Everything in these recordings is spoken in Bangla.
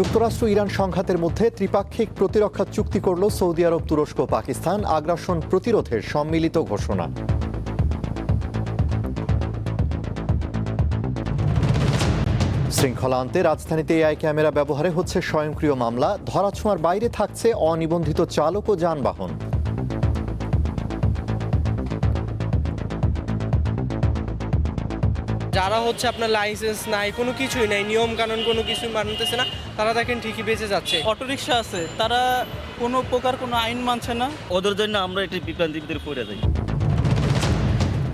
যুক্তরাষ্ট্র ইরান সংঘাতের মধ্যে ত্রিপাক্ষিক প্রতিরক্ষা চুক্তি করল সৌদি আরব, তুরস্ক, পাকিস্তান। আগ্রাসন প্রতিরোধের সম্মিলিত ঘোষণা। শৃঙ্খলা আনতে রাজধানীতে এআই ক্যামেরা ব্যবহারে হচ্ছে স্বয়ংক্রিয় মামলা। ধরাছোঁয়ার বাইরে থাকছে অনিবন্ধিত চালক ও যানবাহন। যারা আপনার লাইসেন্স নাই, কোনো কিছুই নাই, নিয়ম কানুন কোনো কিছু মানতেছে না, তারা দেখেন ঠিকই বেঁচে যাচ্ছে। অটোরিকশা আছে, তারা কোনো প্রকার কোনো আইন মানছে না। ওদের জন্য আমরা একটি বিভ্রান্তির ভিতরে পড়ে যাই।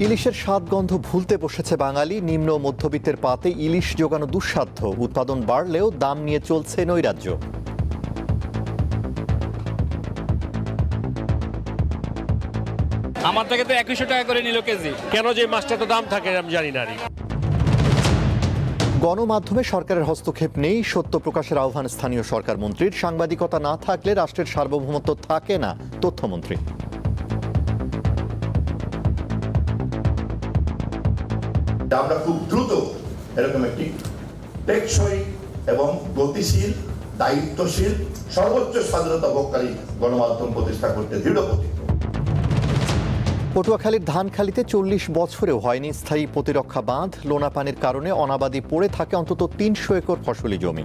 ইলিশের স্বাদ গন্ধ ভুলতে বসেছে বাঙালি। নিম্ন মধ্যবিত্তের পাতে ইলিশ জোগানো দুঃসাধ্য। উৎপাদন বাড়লেও দাম নিয়ে চলছে নৈরাজ্য। আমার থেকে তো 2100 টাকা করে নিল কেজি। কেন যে মাছটা তো দাম থাকে আমি জানি না। গণমাধ্যমে সরকারের হস্তক্ষেপ নেই, সত্য প্রকাশের আহ্বান স্থানীয় সরকার মন্ত্রীর। সাংবাদিকতা না থাকলে রাষ্ট্রের সার্বভৌমত্ব থাকে না, তথ্যমন্ত্রী। আমরা খুব দ্রুত এরকম একটি টেকসই এবং গতিশীল, দায়িত্বশীল, সর্বোচ্চ স্বাধীনতা ভোগকারী গণমাধ্যম প্রতিষ্ঠা করতে দৃঢ়প্রতিজ্ঞ। পটুয়াখালীর ধানখালীতে 40 বছরেও হয়নি স্থায়ী প্রতিরক্ষা বাঁধ। লোনা পানির কারণে অনাবাদি পড়ে থাকে অন্তত 300 একর ফসলি জমি।